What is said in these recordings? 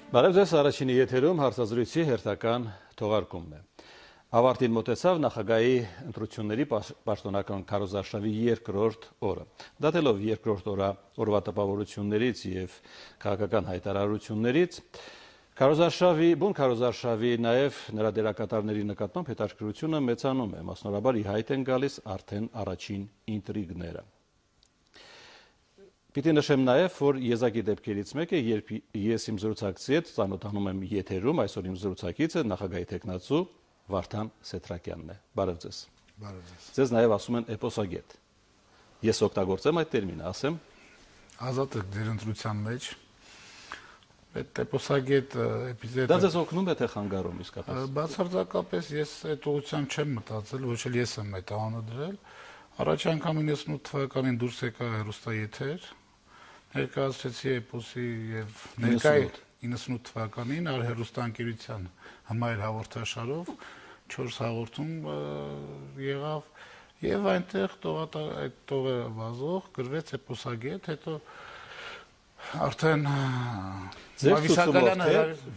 Բարև ձեզ, առաջինի եթերում հարցազրույցի հերթական թողարկումն է։ Ավարտին մոտեցավ նախագահի ընտրությունների պաշտոնական քարոզարշավի երկրորդ օրը։ Դատելով երկրորդ օրվա տպավորություններից եւ քաղաքական հայտարարություններից, բուն քարոզարշավի նաեւ նրա դերակատարների նկատմամբ հետաքրքրությունը մեծանում է, մասնորաբար ի հայտ են գալիս արդեն առաջին ինտրիգները։ Պիտի նշեմ նաև, որ եզակի դեպքերից մեկը, երբ ես իմ զրուցակցի հետ ծանոթանում եմ եթերում, այսօր իմ զրուցակիցը նախագահի տեխնացու Վարդան Սեթրակյանն է։ Բարև ձեզ։ Բարև ձեզ։ Ձեզ նաև ասում են էպոսագետ։ Ես օգտագործեմ այդ տերմինը, ասեմ։ Ազատ եք ձեր ընտրության մեջ։ Այդ էպոսագետ էպիզոդը Դա ձեզ օգնում է թե խանգարում իսկապես։ Բացարձակապես ես այդ ուղղությամբ չեմ մտածել, ոչ էլ ես եմ այդ անունը դրել։ Առաջ անգամ 98 թվականին դուրս եկա հեռուստաեթեր, ներկայացրեցի էպոսի եւ ներկայ 98 թվականին հեռուստաընկերության համայր հաղորդաշարով 4 հաղորդում եղավ եւ այնտեղ այդ տողը վազող գրվեց էպոսագետ, հետո արդեն Մավիսակալյանը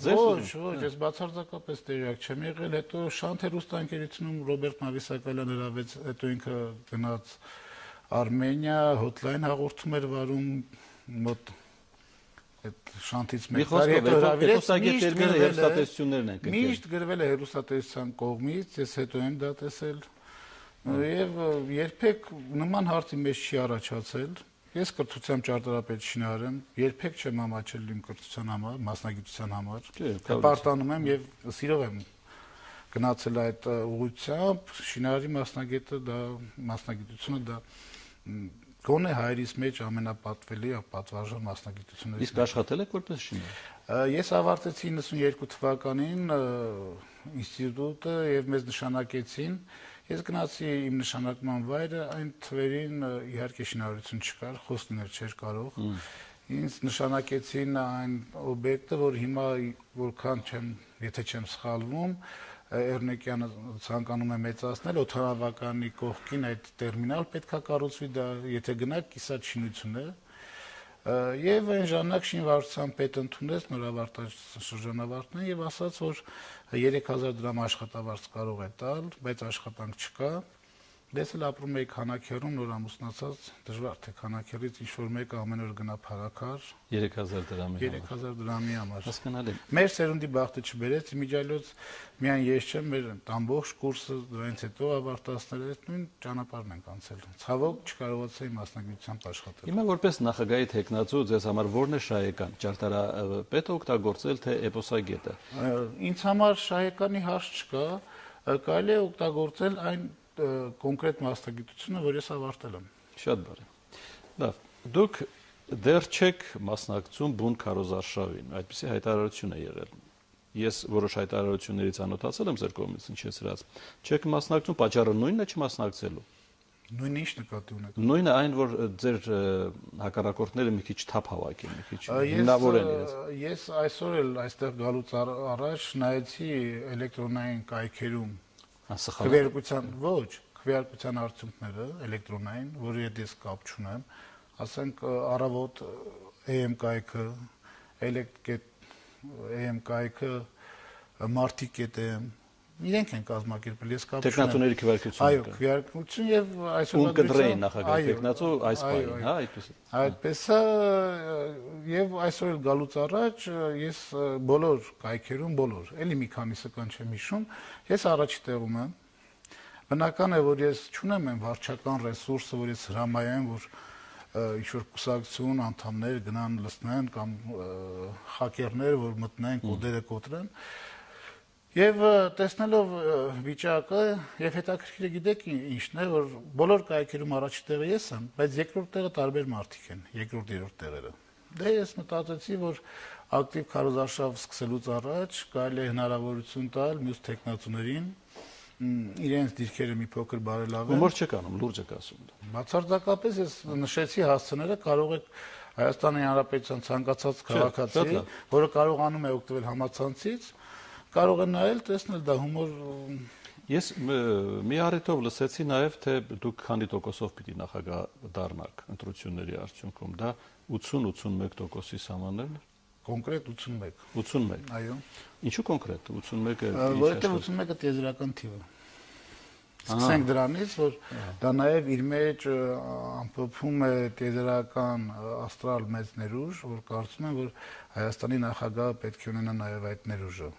ոչ, ես բացարձակապես տեղյակ չեմ եղել, հետո Շանթ հեռուստաընկերությունում Ռոբերտ Մավիսակալյանը հրավեց, հետո ինքը գնաց Արմենիա, հոթլայն հաղորդում էր վարում մոտ այդ Շանթից մեկ տարի հետո հրավիրեց, միշտ գրվել է հեռուստատեսության կողմից, ես հետո եմ դա տեսել եւ երբեք նման հարցի մեջ չի առաջացել։ Ես կրթությամբ ճարտարապետ շինարար եմ, երբեք չեմ ամաչել իմ կրթության համար, մասնագիտության համար, պարտանում եմ եւ սիրով եմ գնացել այդ ուղղությամբ, շինարարի մասնագիտությունը դա գոնե հայրիս մեջ ամենապատվելի պատվարժան մասնագիտությունը։ Իսկ աշխատել եք որպես շինարար։ Ես ավարտեցի 92 թվականին ինստիտուտը եւ մեզ նշանակեցին։ Ես գնացի իմ նշանակման վայրը, այն թվերին իհարկե շինարարություն չկար, խոսքներ չէր կարող։ Ինձ նշանակեցին այն օբյեկտը, որ հիմա որքան եթե չեմ սխալվում, Էրնեկյանը ցանկանում է մեծացնել, օդանավականի կողքին այդ տերմինալ պետքա կառուցվի, դա եթե գնաք կիսատ շինություն է։ Եվ այն ժամանակ շինվարության պետ ընդունեց նորավարտած շրջանավարտն եւ ասաց, որ 3000 դրամ աշխատավարձ կարող է տալ, բայց աշխատանք չկա։ Ես էլ ապրում եի Քանաքեռում, նոր ամուսնացած, դժվար թե Քանաքեռից ինչ-որ մեկը ամեն օր գնա փառաքար 3000 դրամի համար։ 3000 դրամի համար։ Հասկանալի։ Մեր սերունդի բախտը չբերեց, իմիջիայլոց միայն ես չեմ, մեր ամբողջ կուրսը դրանից հետո ավարտածները այդ նույն ճանապարհն են անցել։ Ցավոք չկարողացայի մասնագիտությամբ աշխատել։ Հիմա որպես նախագահի տեխնացու ձեզ համար ո՞րն է շահեկան, ճարտարապետը օգտագործել թե էպոսագետը։ Ինձ համար շահեկանի հարց չկա, կարելի է օգտագործել այն կոնկրետ մասնագիտությունը, որ ես ավարտել եմ։ Շատ բարի։ Լավ, դուք դեռ չեք մասնակցում բուն քարոզարշավին, այդպիսի հայտարարություն է եղել։ Ես որոշ հայտարարություններից անոտացել եմ ձեր կողմից հիշեցրած։ Չեք մասնակցում, պատճառը նույնն է չմասնակցելու։ Նույնը ինչ նկատի ունեք։ Նույնը այն, որ ձեր հակառակորդները մի քիչ թափ հավաքեն, մի քիչ հիմնավորեն իրենց։ Ես այսօր էլ այստեղ գալուց առաջ նայեցի էլեկտրոնային կայքերում քվեարկության արդյունքները էլեկտրոնային, որի հետ ես կապ չունեմ, ասենք առավոտ AM կայքը, AM կայքը, Marti.am, իրենք են կազմակերպել, ես կապ չունեմ։ Տեխնատուների քվեարկություն։ Այո, քվեարկություն եւ այսօր կընտրեին նախագահի տեխնացու այս պահին, հա, այդպես է։ Այդպես է, եւ այսօր էլ գալուց առաջ ես բոլոր կայքերում, էլի մի քանիսը կան չեմ հիշում, ես առաջի տեղում եմ։ Բնական է, որ ես չունեմ այն վարչական ռեսուրսը, որ ես հրամայեմ, որ ինչ-որ կուսակցություն անդամներ գնան լցնեն կամ հակերներ, որ մտնեն, կոդերը կոտրեն։ Եվ տեսնելով վիճակը եւ հետաքրքիրը գիտեք ինչն է, որ բոլոր կայքերում առաջի տեղը ես եմ, բայց երկրորդ տեղը տարբեր մարդիկ են, երկրորդ տեղերը։ Դե ես մտածեցի, որ ակտիվ քարոզարշավ սկսելուց առաջ կարելի է հնարավորություն տալ մյուս տեխնատուներին իրենց դիրքերը մի փոքր բարելավել։ Հումոր չեք անում, լուրջ եք ասում։ Բացարձակապես ես նշեցի հասցները, կարող եք Հայաստանի Հանրապետության ցանկացած քաղաքացի, որը կարողանում է օգտվել համացանցից, կարող է նայել, տեսնել դա հումոր։ Ես մի առիթով լսեցի նաև, թե դուք քանի տոկոսով պիտի նախագահ դառնաք ընտրությունների արդյունքում, դա 80-81%-ի սահմաններն է։ կոնկրետ 81։ 81։ Այո։ Ինչու կոնկրետ 81-ը։ Որովհետև 81-ը տիեզերական թիվ է։ Սկսենք դրանից, որ դա նաև իր մեջ ամփոփում է տիեզերական աստրալ մեծ ներուժ, որ կարծում եմ, որ Հայաստանի նախագահը պետք է ունենա նաև այդ ներուժը։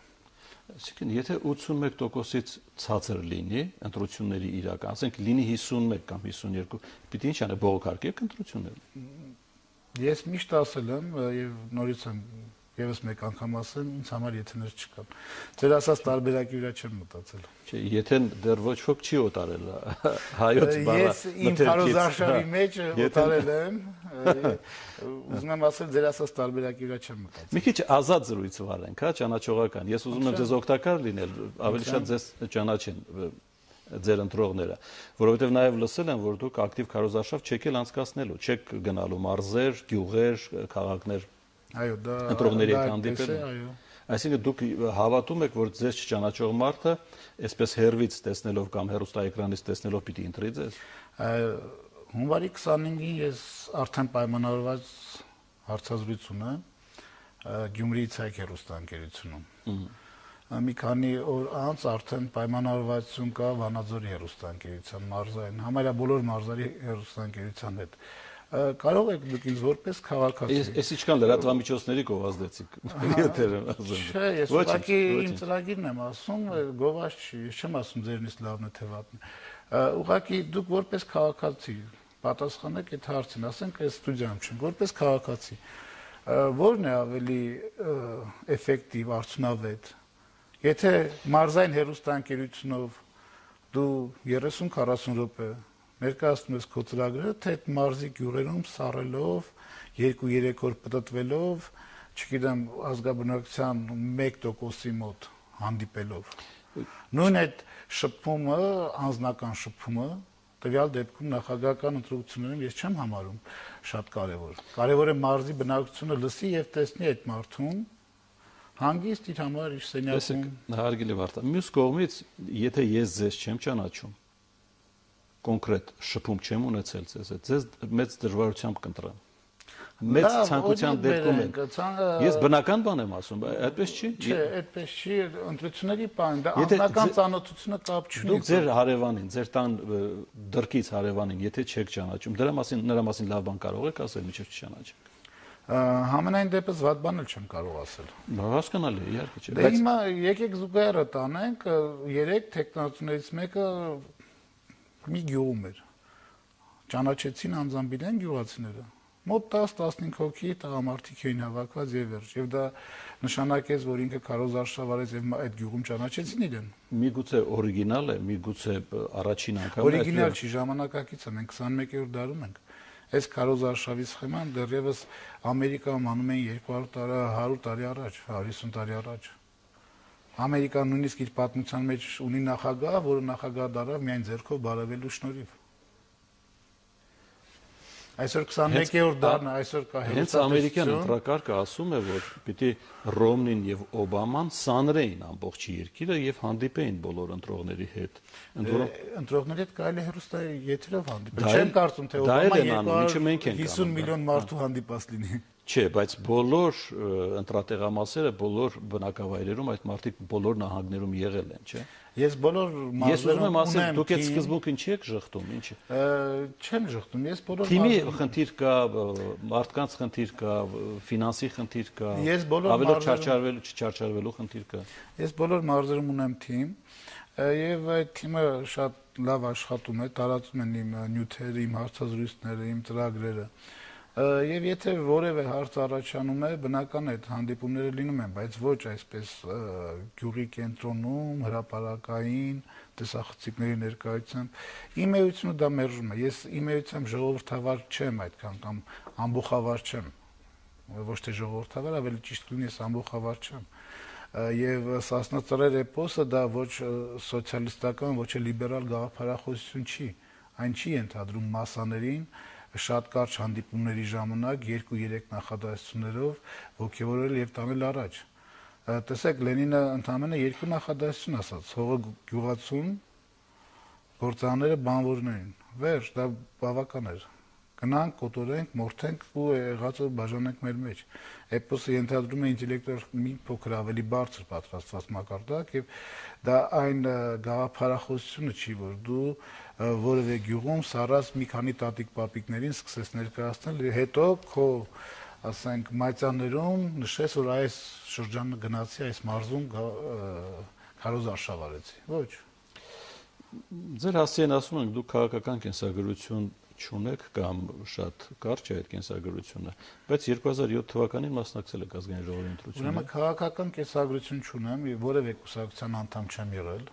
Այսինքն, եթե 81%-ից ցածր լինի ընտրությունների իրական, ասենք լինի 51 կամ 52, պիտի ինչ անը բողոքարկեք ընտրությունները։ Ես միշտ ասել եմ եւ նորից եմ եւս մեկ անգամ ասեմ, ինձ համար եթեներ չկան։ Ձեր ասած տարբերակի վրա չեմ մտածել։ Չէ, եթեն դեռ ոչ ոք չի օտարել հայոց բառը։ Ես իմ քարոզարշավի մեջ օտարել եմ, ուզում եմ ասել ձեր ասած տարբերակի վրա չեմ մտածել։ Մի քիչ ազատ զրույց վարենք, հա, ճանաչողական։ Ես ուզում եմ ձեզ օգտակար լինել, ավելի շատ ձեզ ճանաչեն ձեր ընտրողները, որովհետև նաև լսել եմ, որ դուք ակտիվ քարոզարշավ չեք էլ անցկացնելու, չեք գնալու մարզեր, գյուղեր, քաղաքներ։ Այո, դա ընտրողների հետ հանդիպել։ այո։ Այսինքն դուք հավատում եք, որ ձեզ չճանաչող մարդը, այսպես հերվից տեսնելով կամ հեռուստաէկրանից տեսնելով պիտի ընտրի ձեզ։ Հունվարի 25-ին ես արդեն պայմանավորված հարցազրույց ունեմ Գյումրիի ցայք հեռուստաընկերությունում։ Մի քանի օր անց արդեն պայմանավորվածություն կա Վանաձորի հեռուստաընկերության մարզային, համարյա բոլոր մարզերի հեռուստաընկերության հետ։ Կարող եք դուք ինձ որպես քաղաքացի։ Ես ինչքան լրատվամիջոցների գովազդեցիք։ Եթերում ասում։ Չէ, ես ուղղակի իմ ծրագիրն եմ ասում, գովազ չի, ես չեմ ասում ձերնից լավն է թե վատն է։ Ուղղակի դուք որպես քաղաքացի պատասխանեք այդ հարցին, ասենք այս ստուդիայում չենք, որպես քաղաքացի ո՞րն է ավելի էֆեկտիվ, արդյունավետ։ Եթե մարզային հեռուստաընկերությունով դու 30-40 րոպե ներկայացնում ես քո ծրագրերը, թե այդ մարզի գյուղերում սառելով, 2-3 օր պտտվելով, չգիտեմ, ազգաբնակության 1%-ի մոտ հանդիպելով։ Նույն այդ շփումը, անձնական շփումը, տվյալ դեպքում նախագահական ընտրություններում ես չեմ համարում շատ կարևոր։ Կարևոր է մարզի բնակչությունը լսի եւ տեսնի այդ մարդուն հանգիստ իր համար իր սենյակում։ Հարգելի Վարդան, մյուս կողմից, եթե ես ձեզ չեմ ճանաչում, կոնկրետ շփում չեմ ունեցել ձեզ մեծ դժվարությամբ կընտրեմ։ Մեծ ցանկության դեպքում եմ։ Ես բնական բան եմ ասում, այդպես չի։ Չէ, այդպես չի, ընտրությունների բան, դա անձնական ծանոթությունը կապ չունի։ Դուք ձեր հարևանին, ձեր տան դրկից հարևանին, եթե չեք ճանաչում, նրա մասին լավ բան կարող եք ասել, միջև չճանաչեք։ Համենայն դեպս վատ բան էլ չեմ կարող ասել։ Հասկանալի է, իհարկե չէ։ Դե հիմա եկեք զուգահեռը տանենք, 3 տեխնոլոգիաներից մեկը մի գյուղում էր։ Ճանաչեցին անձամբ իրեն գյուղացիները։ Մոտ 10-15 հոգի տղամարդիկ էին հավաքված եւ վերջ։ Եվ դա նշանակեց, որ ինքը քարոզարշավ արեց եւ այդ գյուղում ճանաչեցին իրեն։ Միգուցե օրիգինալ է, միգուցե առաջին անգամն է։ Օրիգինալ չի, ժամանակակից է, մենք 21-րդ դարում ենք։ Այս քարոզարշավի սխեման դեռևս Ամերիկայում անում էին 200 տարի, 100 տարի առաջ, 150 տարի առաջ։ Ամերիկան նույնիսկ իր պատմության մեջ ունի նախագահ, որը նախագահ դարավ միայն ձեռքով բարևելու շնորհիվ։ Այսօր 21-րդ դարն է, այսօր կա հերոսատեսություն։ Հենց ամերիկյան ընտրակարգը ասում է, որ պիտի Ռոմնին եւ Օբաման սանրեին ամբողջ երկիրը եւ հանդիպեին բոլոր ընտրողների հետ։ Ընտրողների հետ կարելի է հերոստայի եթերով հանդիպել։ Չեմ կարծում, թե Օբաման 250 միլիոն մարդու հանդիպած լինի։ Չէ, բայց բոլոր ընտրատեղամասերը, բոլոր բնակավայրերում այդ մարդիկ բոլոր նահանգներում եղել են, չէ՞։ Ես բոլոր մարզերում ունեմ, դուք այդ սկզբունքին չեք ժխտում, ինչ։ Չեմ ժխտում, ես բոլոր թիմի խնդիր կա, մարդկանց խնդիր կա, ֆինանսի խնդիր կա, ավելորդ չչարչարվելու խնդիր կա։ Ես բոլոր մարզերում ունեմ թիմ, եւ այդ թիմը շատ լավ աշխատում է, տարածում են իմ նյութերը, իմ հարցազրույցները, իմ ծրագրերը։ Եվ եթե որևէ հարց առաջանում է, բնական է հանդիպումները լինում են, բայց ոչ այսպես գյուղի կենտրոնում, հրապարակային, տեսախցիկների ներկայությամբ։ Իմ էությունը դա մերժում է։ Ես իմ էությամբ ժողովրդավար չեմ այդքան կամ ամբողջավար չեմ։ Ոչ թե ժողովրդավար, ավելի ճիշտ լինի, ես ամբողջավար չեմ։ Եվ Սասնա Ծռեր էպոսը դա ոչ սոցիալիստական, ոչ էլ լիբերալ գաղափարախոսություն չի։ Այն չի ընդհանրում մասաներին շատ կարճ հանդիպումների ժամանակ 2-3 նախադասություններով ոգևորել եւ տանել առաջ։ Տեսեք, Լենինը ընդամենը 2 նախադասություն ասաց. հողը գյուղացուն, գործարանները բանվորներ են։ Վերջ, դա բավական էր։ Գնանք, կոտորենք, մորթենք ու եղածը բաժանենք մեր մեջ։ Էպոսը ենթադրում է ինտելեկտուալ մի փոքր ավելի բարձր պատրաստված մակարդակ եւ դա այն գաղափարախոսությունը չի, որ դու որևէ գյուղում սարած մի քանի տատիկ-պապիկներին սկսես ներկայացնել եւ հետո քո ասենք մայծաներում նշես, որ այս շրջանը գնացի, այս մարզում քարոզարշավ արեցի։ Ոչ։ Ձեր հասցեն ասում են, դուք քաղաքական կենսագրություն չունեք կամ շատ կարճ է այդ կենսագրությունը, բայց 2007 թվականին մասնակցել եք ազգային ժողովի ընտրություններին։ Ուրեմն քաղաքական կենսագրություն չունեմ, որևէ կուսակցության անդամ չեմ եղել։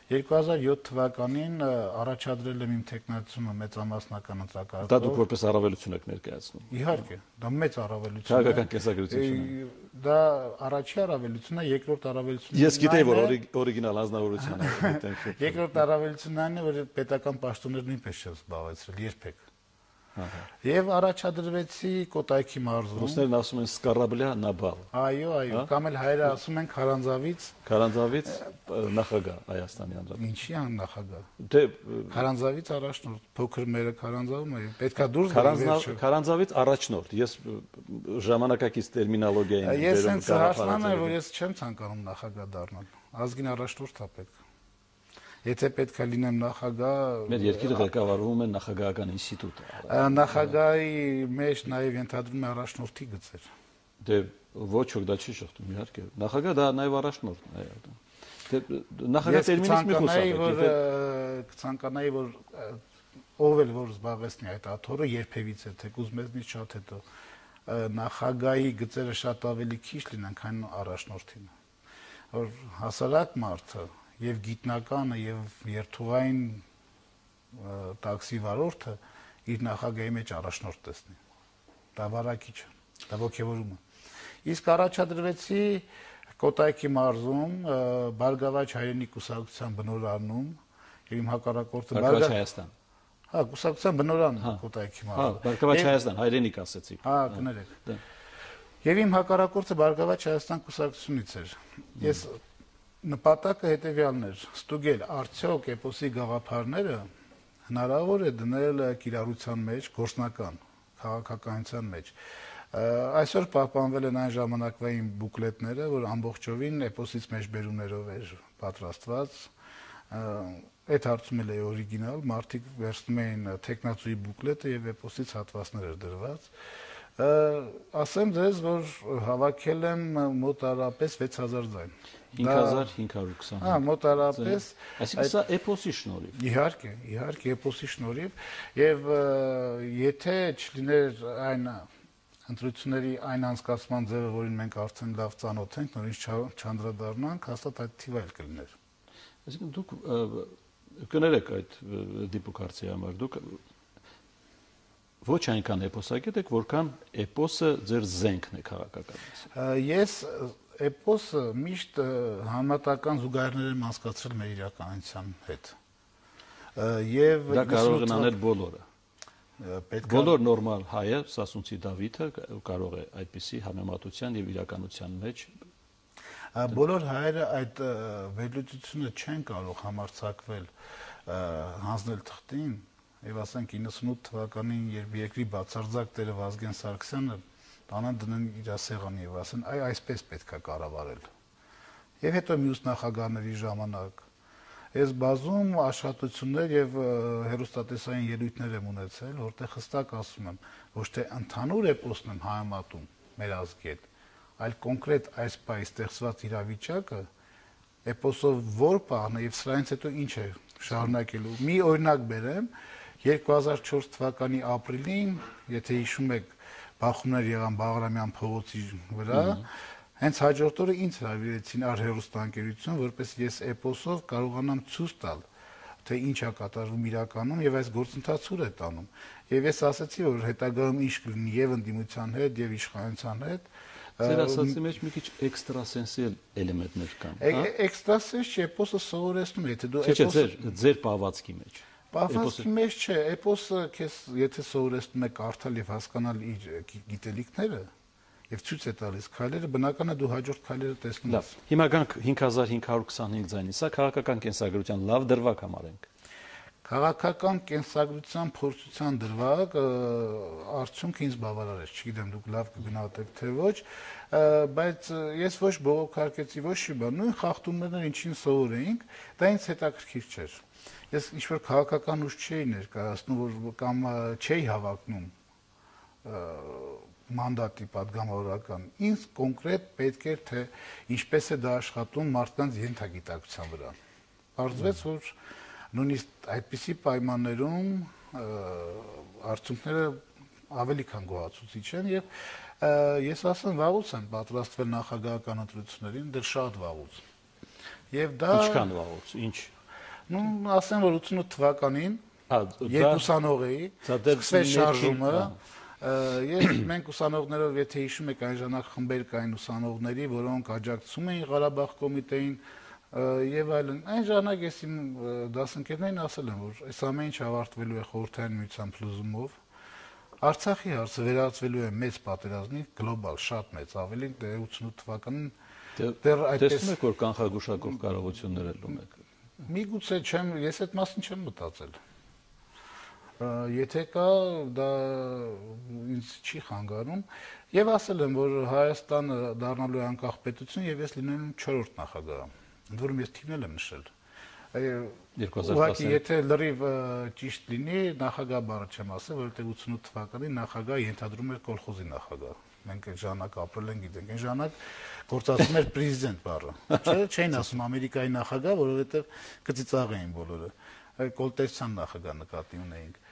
2007 թվականին առաջադրել եմ իմ թեկնածությունը մեծամասնական ընտրակարգով։ Դա դուք որպես առավելություն եք ներկայացնում։ Իհարկե, դա մեծ առավելություն է։ Քաղաքական կենսագրություն չունեմ։ Դա առաջի առավելությունն է, երկրորդ առավելությունն է։ Ես գիտեի, որ օրիգինալ անձնավորություն է։ Երկրորդ առավելությունն այն է, որ պետական պաշտոններ նույնպես չեմ զբաղեցրել երբեք։ Եվ առաջադրվեցի Կոտայքի մարզում։ Ռուսներն ասում են սկարաբլյա նաբալ։ Այո, կամ էլ հայերը ասում են Քարանձավից նախագահ Հայաստանի Հանրապետության։ Ինչի նախագահ։ Դե Քարանձավից առաջնորդ, փոքր մերը Քարանձավում է, պետքա դուրս գա։ Քարանձավից առաջնորդ։ Ես ժամանակակից տերմինոլոգիային վերում։ Ես հենց հասկանում եմ, որ ես չեմ ցանկանում նախագահ դառնալ։ Ազգին առաջնորդ է պետք։ Եթե պետք է լինեմ նախագահ, մեր երկիրը ղեկավարվում է նախագահական ինստիտուտը։ Նախագահի մեջ նաև ենթադրում է առաջնորդի գծեր։ Դե ոչ ոք դա չի շղթում, իհարկե։ Նախագահ դա նաև առաջնորդն է։ Դե նախագահ տերմինից մի խոսք։ Կցանկանայի, որ ով էլ որ զբաղեցնի այդ աթոռը երբևիցե, թեկուզ մեզնից շատ հետո նախագահի գծերը շատ ավելի քիչ լինեն, քան առաջնորդին։ Որ հասարակ մարդը եւ գիտնականը եւ երթուղային տաքսի վարորդը իր նախագահի մեջ առաջնորդ տեսնի։ Դա վարակիչ է, դա ոգևորում է։ Իսկ առաջադրվեցի Կոտայքի մարզում Բարգավաճ հայրենի կուսակցության բնորանում եւ իմ հակառակորդը Բարգավաճ Հայաստան։ Հա, կուսակցության բնորան Կոտայքի մարզում։ Հա, Բարգավաճ Հայաստան, հայրենիք ասեցիք։ Հա, կներեք։ Եվ իմ հակառակորդը Բարգավաճ Հայաստան կուսակցությունից էր։ Ես նպատակը հետևյալն էր՝ ստուգել արդյոք էպոսի գաղափարները հնարավոր է դնել կիրառության մեջ, գործնական քաղաքականության մեջ։ Այսօր պահպանվել են այն ժամանակվային բուկլետները, որ ամբողջովին էպոսից մեջբերումներով էր պատրաստված։ Այդ հարցում էլ է օրիգինալ, մարդիկ վերցնում էին թեկնածուի բուկլետը եւ էպոսից հատվածներ էր դրված։ Ասեմ ձեզ, որ հավաքել եմ մոտարապես 6000 ձայն։ 5520։ Հա, մոտարապես։ Այսինքն սա էպոսի շնորհիվ։ Իհարկե, էպոսի շնորհիվ եւ եթե չլիներ այն ընտրությունների այն անցկացման ձևը, որին մենք արդեն լավ ծանոթ ենք, նորից չանդրադառնանք, հաստատ այդ թիվը էլ կլիներ։ Այսինքն դուք կներեք այդ դիպուկարցի համար, դուք ոչ այնքան էպոսագետ եք, որքան էպոսը ձեր զենքն է քաղաքականից։ Ես էպոսը միշտ համատական զուգահեռներ եմ անցկացրել մեր իրականության հետ։ Եվ դա կարող են անել բոլորը։ Բոլոր նորմալ հայը, Սասունցի Դավիթը կարող է այդպիսի համեմատության եւ իրականության մեջ բոլոր հայերը այդ վերլուծությունը չեն կարող համարձակվել հանձնել թղթին եւ ասենք 98 թվականին, երբ երկրի բացարձակ տերը Վազգեն Սարգսյանը տանան դնեն իր սեղանի եւ ասեն այ այսպես պետք է կառավարել։ Եվ հետո մյուս նախագահների ժամանակ ես բազում աշխատություններ եւ հերոստատեսային ելույթներ եմ ունեցել, որտեղ հստակ ասում եմ, ոչ թե ընդհանուր էպոսն եմ համեմատում մեր ազգի հետ, այլ կոնկրետ այս պահի ստեղծված իրավիճակը էպոսով որ պահն է եւ սրանից հետո ինչ է շարունակելու։ Մի օրինակ բերեմ, 2004 թվականի ապրիլին, եթե հիշում եք, բախումներ եղան Բաղրամյան փողոցի վրա, հենց հաջորդ օրը ինձ հրավիրեցին արհերոստանգերություն, որպես ես էպոսով կարողանամ ցույց տալ, թե ինչ է կատարվում իրականում եւ այս գործընթացը ուր է տանում։ Եվ ես ասացի, որ հետագայում ինչ կլինի եւ ընդդիմության հետ եւ իշխանության հետ։ Ձեր ասացի մեջ մի քիչ էքստրասենսիալ էլեմենտներ կան, հա։ Էքստրասենս չէ, էպոսը սովորեցնում է, եթե դու էպոսը ձեր պահվածքի մեջ։ Պահվածքի մեջ չէ, էպոսը քեզ եթե սովորեցնում է կարդալ եւ հասկանալ իր գիտելիքները եւ ցույց է տալիս քայլերը, բնական է դու հաջորդ քայլերը տեսնում ես։ Հիմա գանք 5525 ձայնի, սա քաղաքական կենսագրության լավ դրվագ համարենք։ Քաղաքական կենսագրության փորձության դրվագ արդյունքը ինձ բավարար է, չգիտեմ դուք լավ կգնահատեք թե ոչ, բայց ես ոչ բողոքարկեցի, ոչ մի բան, նույն խախտումներն ինչին սովոր էինք, դա ինձ հետաքրքիր չէր։ Ես ինչ-որ քաղաքական ուժ չէի ներկայացնում, որ կամ չէի հավակնում մանդատի պատգամավորական։ Ինձ կոնկրետ պետք էր թե ինչպես է դա աշխատում մարդկանց ենթագիտակցության վրա։ Պարզվեց, որ նույնիսկ այդպիսի պայմաններում արդյունքները ավելի քան գոհացուցիչ են եւ ես ասեմ վաղուց եմ պատրաստվել նախագահական ընտրություններին, դեռ շատ վաղուց։ Եվ դա Ինչքան վաղուց, ինչ։ Ну, ասեմ որ 88 թվականին երբ ուսանող էի, սկսվեց շարժումը, մենք ուսանողներով, եթե հիշում եք, այն ժամանակ խմբեր կային ուսանողների, որոնք աջակցում էին Ղարաբաղ կոմիտեին եւ այլն։ Այն ժամանակ ես իմ դասընկերներին ասել եմ, որ այս ամեն ինչ ավարտվելու է խորհրդային միության փլուզումով։ Արցախի հարցը վերածվելու է մեծ պատերազմի, գլոբալ, շատ մեծ, ավելի 88 թվականին դեռ այդպես տեսնում եք, որ կանխագուշակող կարողություններ էլ ունեք։ Միգուցե չեմ, ես այդ մասին չեմ մտածել։ Եթե կա, դա ինձ չի խանգարում եւ ասել եմ, որ Հայաստանը դառնալու է անկախ պետություն եւ ես լինելու եմ 4-րդ նախագահը։ Ընդ որում ես թիվնել եմ նշել։ 2010 եթե լրիվ ճիշտ լինի, նախագահ բառը չեմ ասել, որովհետեւ 88 թվականին նախագահ ենթադրում էր կոլխոզի նախագահ։ Մենք այդ ժամանակ ապրել ենք, գիտենք, այն ժամանակ գործածում էր պրեզիդենտ բառը։ Չէին ասում Ամերիկայի նախագահ, որովհետեւ կծիծաղ էին բոլորը։ Կոլտեսյան նախագահ նկատի ունեինք։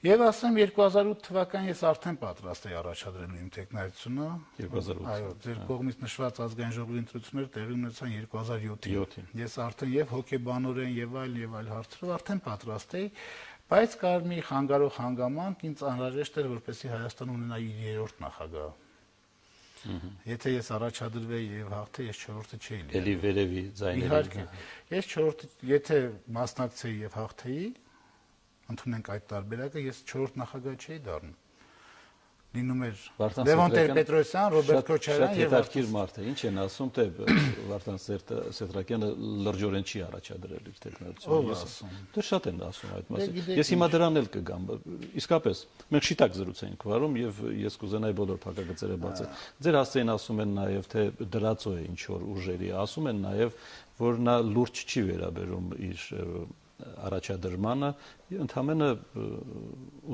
Եվ ասեմ 2008 թվականին ես արդեն պատրաստ էի առաջադրելու իմ տեխնայությունը 2008 այո ձեր կողմից նշված ազգային ժողովի ընտրությունները տեղի ունեցան 2007-ին ես արդեն եւ հոգեբանորեն եւ այլ հարցերով արդեն պատրաստ էի բայց կար մի խանգարող հանգամանք ինձ անհրաժեշտ էր որպեսզի Հայաստանը ունենա իր երրորդ նախագահ Եթե ես առաջադրվեի եւ հաղթեի ես 4-րդը չէի լինի էլի վերևի ձայների իհարկե ես 4-րդը եթե մասնակցեի եւ հաղթեի ընդունենք այդ տարբերակը, ես 4-րդ նախագահ չէի դառնում։ Լինում էր Լևոն Տեր-Պետրոսյան, Ռոբերտ Քոչարյան եւ Շատերակիր մարդ է, ինչ են ասում, թե Վարդան Սեդրակյանը լրջորեն չի առաջադրել իր տեխնոլոգիան։ Դե շատ են ասում այդ մասին։ Ես հիմա դրան էլ կգամ։ Իսկապես, մենք շիտակ զրույց ենք վարում եւ ես կուզենայի բոլոր փակագծերը բացել։ Ձեր հասցեին ասում են նաեւ թե դրածո է ինչ որ ուժերի, ասում են նաեւ որ նա լուրջ չի վերաբերում իր առաջադրմանը ընդհանրապես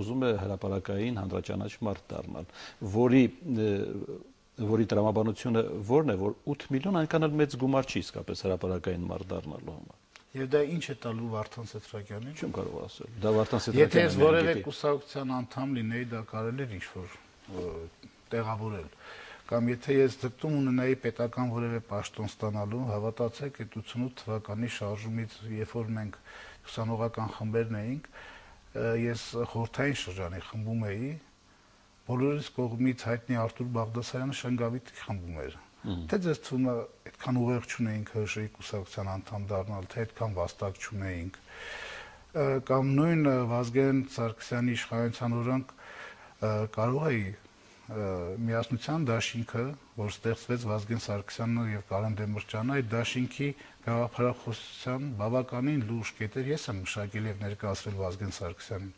ուզում է հրապարակային հանրաճանաչ մարդ դառնալ, որի տրամաբանությունը որն է, որ 8 միլիոն այնքան էլ մեծ գումար չի իսկապես հրապարակային մարդ դառնալու համար։ Եվ դա ինչ է տալու Վարդան Սեդրակյանին։ Չեմ կարող ասել։ Դա Վարդան Սեդրակյանն է։ Եթե ես որևէ կուսակցության անդամ լինեի, դա կարելի էր ինչ-որ տեղավորել։ Կամ եթե ես դեպքում ունենայի պետական որևէ պաշտոն ստանալու, հավատացեք, այդ 88 թվականի շարժումից, երբ որ մենք ուսանողական խմբերն էինք, ես խորհրդային շրջանի խմբում էի, բոլորիս կողմից հայտնի Արտուր Բաղդասարյանը Շնգավիթի խմբում էր։ Թե ձեզ թվում է այդքան ուղեղ չունեինք ՀՇ-ի կուսակցության անդամ դառնալ, թե այդքան վաստակ չունեինք, կամ նույն Վազգեն Սարգսյանի իշխանության օրենք կարող էի միասնության դաշինքը, որ ստեղծվեց Վազգեն Սարգսյանը եւ Կարեն Դեմիրճյանը, այդ դաշինքի գաղափարախոսության բավականին լուրջ կետեր ես եմ մշակել եւ ներկայացրել Վազգեն Սարգսյանին։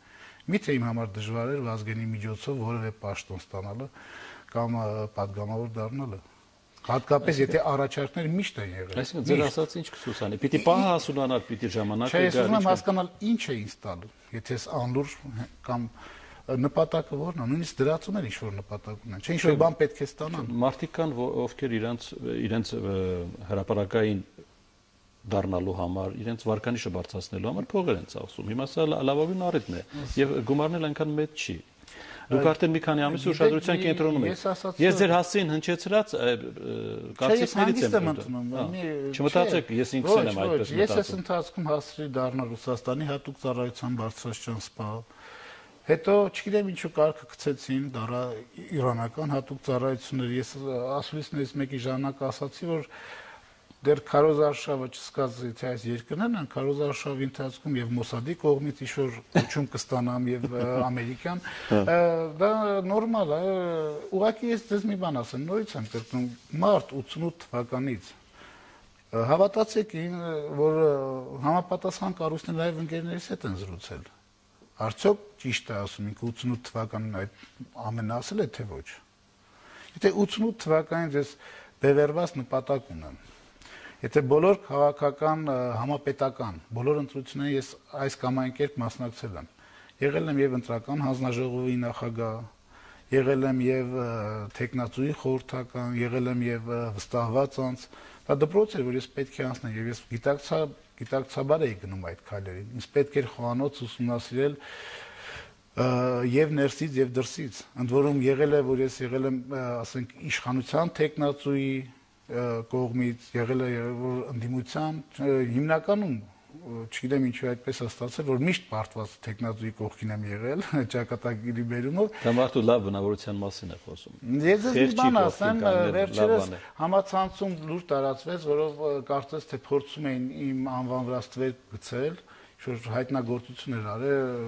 Միթե իմ համար դժվար էր Վազգենի միջոցով որևէ պաշտոն ստանալը կամ падգամավոր դառնալը։ Հատկապես եթե առաջարկներ միշտ են եղել։ Այսինքն ձեր ասած ինչ կսուսանի, պիտի պահը հասունանալ, պիտի ժամանակը գա։ Չէ, ես ուզում եմ հասկանալ ինչ է ինձ տալու, եթե ես անլուրջ կամ նպատակը որն է, նույնիսկ դրածուներ ինչ-որ նպատակ ունեն, չէ՞ ինչ-որ բան պետք է ստանան։ Մարդիկ կան, ովքեր իրենց հրապարակային դառնալու համար, իրենց վարկանիշը բարձրացնելու համար փողեր են ծախսում։ Հիմա սա լավագույն առիթն է եւ գումարն էլ այնքան մեծ չի։ Դուք արդեն մի քանի ամիս ուշադրության կենտրոնում եք։ Ես ձեր հասցեին հնչեցրած կարծիքներից եմ ընդունում։ Չմտածեք, ես ինքս եմ այդպես մտածում։ Ես այս ընթացքում հասցրի դառնալ Ռուսաստանի հատուկ ծառայության բարձրաստիճան սպա։ Հետո, չգիտեմ ինչու կարգը գցեցին, դարա իրանական հատուկ ծառայություններ։ Ես ասուլիսներից մեկի ժամանակ ասացի, որ դեռ Քարոզ Արշավը չսկաց թե այս երկրներն են, Քարոզ Արշավի ընթացքում եւ Մոսադի կողմից ինչ-որ կոչում կստանամ եւ ամերիկյան, դա նորմալ է։ Ուղղակի ես դες մի բան ասեմ, նորից եմ կրկնում, մարտ 88 թվականից Հավատացեք, որ համապատասխան կառույցները այլ ընկերներից հետ են զրուցել։ Արդյոք ճիշտ է ասում, 88 թվականին այդ ամենը ասել է, թե ոչ։ Եթե 88 թվականին ես բևեռված նպատակ ունեմ, եթե բոլոր քաղաքական, համապետական, բոլոր ընտրություններին ես այս կամ այն կերպ մասնակցել եմ, եղել եմ եւ ընտրական հանձնաժողովի նախագահ, եղել եմ եւ տեխնացուի խորհրդական, եղել եմ եւ վստահված անձ, դա դպրոց էր, որ ես պետք է անցնեմ եւ ես գիտակցաբար էի գնում այդ քայլերին։ Ինձ պետք էր խոհանոց ուսումնասիրել եւ ներսից եւ դրսից։ Ընդ որում եղել է, որ ես եղել եմ, ասենք, իշխանության տեխնացուի կողմից, եղել է որ ընդդիմության հիմնականում չգիտեմ ինչու այդպես է ստացել, որ միշտ պարտված տեխնացուի կողքին եմ եղել, ճակատագիրի բերումով։ Դա մարդու լավ բնավորության մասին է խոսում։ Ես մի բան ասեմ, վերջերս համացանցում լուր տարածվեց, որով կարծես թե փորձում էին իմ անվան վրա ստվեր գցել, որ հայտնագործություն էր արել,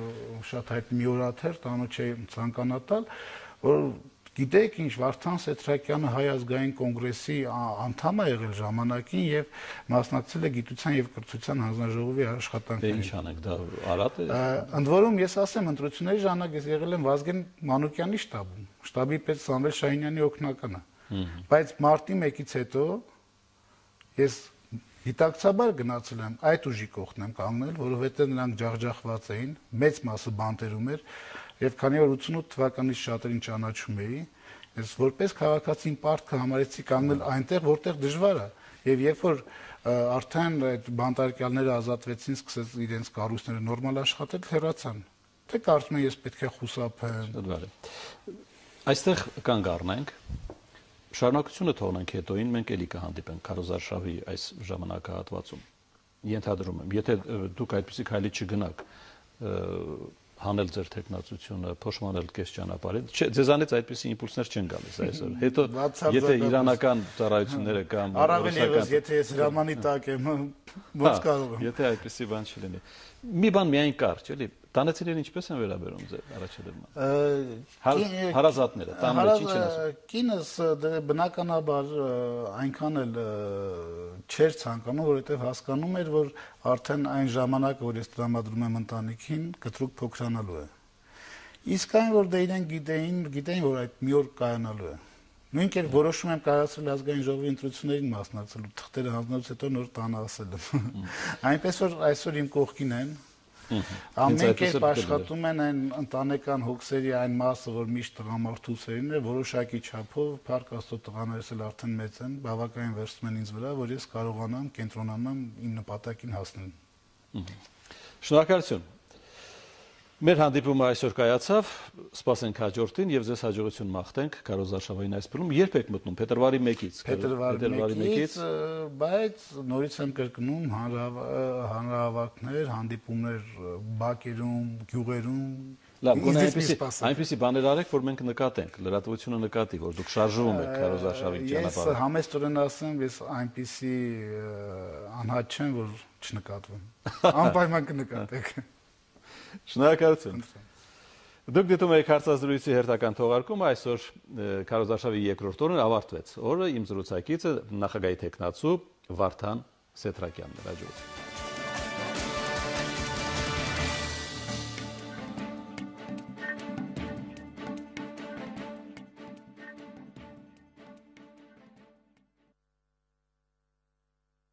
շատ հայտնի մի օրաթերթ, անունը չի ցանկանա տալ, որ գիտեք ինչ, Վարդան Սեթրակյանը Հայ ազգային կոնգրեսի անդամ է եղել ժամանակին եւ մասնակցել է գիտության եւ կրթության հանձնաժողովի աշխատանքներին։ Ինչ անեք, դա արատ է։ Ընդ որում ես ասեմ, ընտրությունների ժամանակ ես եղել եմ Վազգեն Մանուկյանի շտաբում, շտաբի պետ Սամվել Շահինյանի օգնականը։ Բայց մարտի 1-ից հետո ես գիտակցաբար գնացել եմ այդ ուժի կողքն եմ կանգնել, որովհետեւ նրանք ջախջախված էին, մեծ մասը բանտերում էր։ Եվ քանի որ 88 թվականից շատերին ճանաչում էի, ես որպես քաղաքացին պարտքը համարեցի կանգնել այնտեղ, որտեղ դժվար է։ Եվ երբ որ արդեն այդ բանտարկյալները ազատվեցին, սկսեց իրենց կառույցները նորմալ աշխատել, հեռացան։ Թե կարծում եմ ես պետք է խուսափեմ։ Շատ բարի։ Այստեղ կանգ առնենք։ Շարունակությունը թողնենք հետոին, մենք էլի կհանդիպենք քարոզարշավի այս ժամանակահատվածում։ Ենթադրում եմ, եթե դուք այդպիսի քայլի չգնաք, հանել ձեր տեխնացությունը, փոշմանել կես ճանապարհին, ձեզանից այդպիսի իմպուլսներ չեն գալիս այսօր։ Հետո եթե իրանական ծառայությունները կամ առավել ևս եթե ես հրամանի տակ եմ, ոնց կարող եմ։ Եթե այդպիսի բան չլինի։ Մի բան միայն կարճ, էլի, տանեցիներին ինչպես են վերաբերում ձեր առաջադեմ։ Հարազատները, տանները ինչ են ասում։ Կինս բնականաբար այնքան էլ չէր ցանկանում, որովհետև հասկանում էր, որ արդեն այն ժամանակը, որ ես տրամադրում եմ ընտանիքին, կտրուկ փոքրանալու է։ Իսկ այն որ դե իրեն գիտեին, որ այդ մի օր կայանալու է։ Նույն կերպ որոշում եմ կայացրել ազգային ժողովի ընտրություններին մասնակցելու, թղթերը հանձնելուց հետո նոր տանը ասել եմ։ Այնպես որ այսօր իմ կողքին են, ամեն կերպ աշխատում են այն ընտանեկան հոգսերի այն մասը, որ միշտ տղամարդու ուսերին է, որոշակի չափով, փառք Աստծո տղաներս էլ արդեն մեծ են, բավականին վերցնում են ինձ վրա, որ ես կարողանամ կենտրոնանամ իմ նպատակին հասնել։ Շնորհակալություն։ Մեր հանդիպումը այսօր կայացավ, սպասենք հաջորդին եւ ձեզ հաջողություն մաղթենք քարոզարշավային այս բռնում։ Երբ եք մտնում փետրվարի 1-ից։ Փետրվարի 1-ից, բայց նորից եմ կրկնում հանրահավաքներ, հանդիպումներ բակերում, գյուղերում։ Լավ, գոնե այնպիսի բաներ արեք, որ մենք նկատենք, լրատվությունը նկատի, որ դուք շարժվում եք քարոզարշավի ճանապարհը։ Ես համեստորեն ասեմ, ես այնպիսի անհատ չեմ, որ չնկատվեմ։ Անպայման կնկատեք։ Շնորհակալություն։ Դուք դիտում եք հարցազրույցի հերթական թողարկումը, այսօր քարոզարշավի երկրորդ օրն ավարտվեց։ Օրը իմ զրուցակիցը նախագահի տեխնացու Վարդան Սեթրակյանն էր։